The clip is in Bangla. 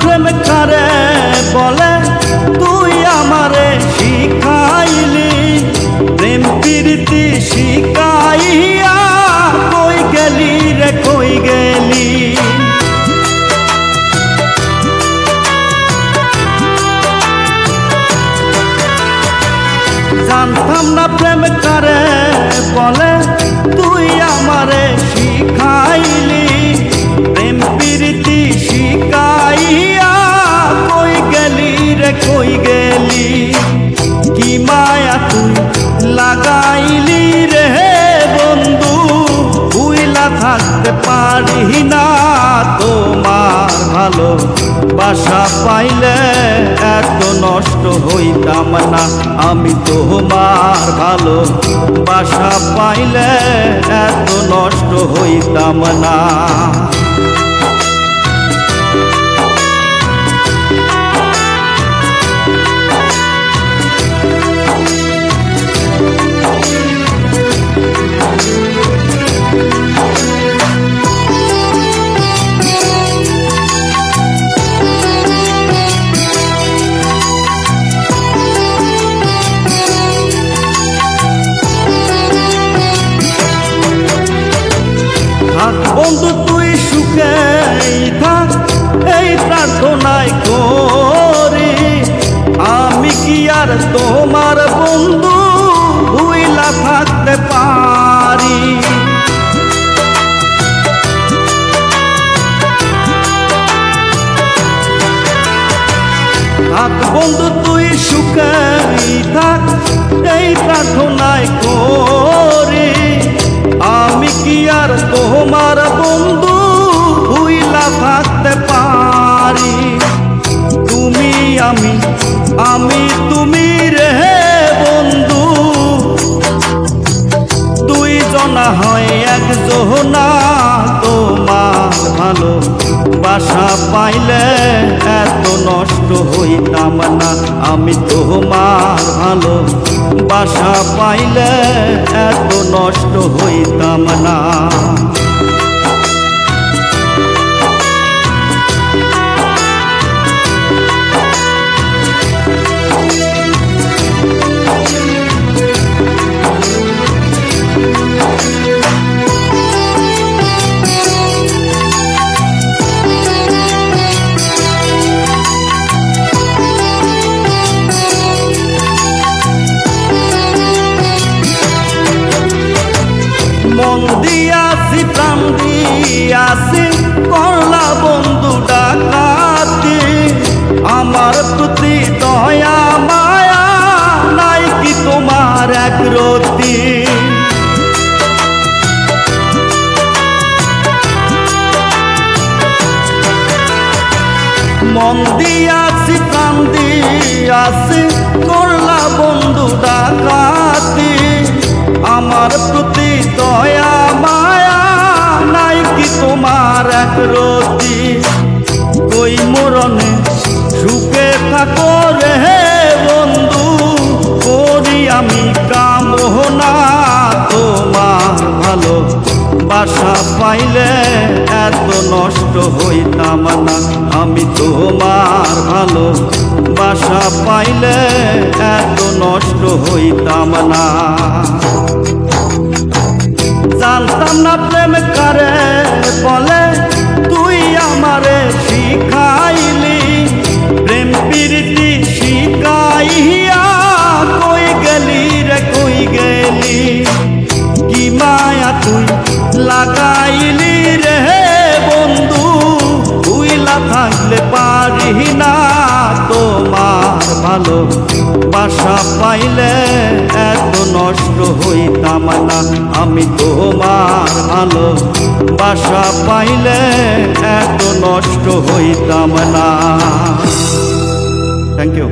প্রেম কারে বলে তুই আমারে শিখাইলি, প্রেম প্রীতি শিখাইয়া কই গেলি রে কই গেলি। জানতাম না প্রেম কারে বলে তুই আমারে শিখাইলি, প্রেম প্রীতি শিখাইয়া কই গেলি রে কই গেলি। কি মায়া তুই লাগাইলি রে বন্ধু, ভুইলা থাকতে পারি না তোমার ভালো বাসা পাইলে এত নষ্ট হইতাম না। আমি তোমার ভালো বাসা পাইলে এত নষ্ট হইতাম না। বন্ধু তুই সুখে থাক এই প্রার্থনায় করি, আমি কি আর তোমার বন্ধু ভুইলা থাকতে পারি। থাক বন্ধু তুই সুখে থাক এই প্রার্থনায় করি, আমি কি আর তোমার বন্ধু ভুইলা থাকতে পারি। তুমি আমি আমি তুমি রে বন্ধু, দুই জনা হয় একজনা। তোমার ভালো বাসা পাইলে এত নষ্ট হইতাম না। আমি তোমার ভালো বাসা পাইলে এত নষ্ট হইতাম না। মন দিয়াছি প্রাণ দিয়াছি করলা বন্ধু ডাকাতি, আমার প্রতি দয়া মায়া নাই কি তোমার এক রতি। মন দিয়াছি প্রাণ দিয়াছি করলা বন্ধু ডাকাতি, আমার প্রতি দয়া মায়া নাই কি তোমার এক রতি। কই মরণে সুখে থাকো রে বন্ধু, করি আমি কামনা তোমার ভালো বাসা পাইলে এত নষ্ট হইতাম না। আমি তোমার ভালো বাসা পাইলে এত নষ্ট হইতাম না। জানতাম না প্রেম কারে বলে তুই আমারে শিখাইলি, প্রেম প্রীতি শিখাইয়া কই গেলি রে কই গেলি। কি মায়া তুই লাগাইলি রে বন্ধু, ভুইলা থাকলে পারি না তোমার ভালো বাসা পাইলে এত নষ্ট হইতাম হইতাম না, আমি তোমার ভালো বাসা পাইলে এত নষ্ট হইতাম না। Thank you.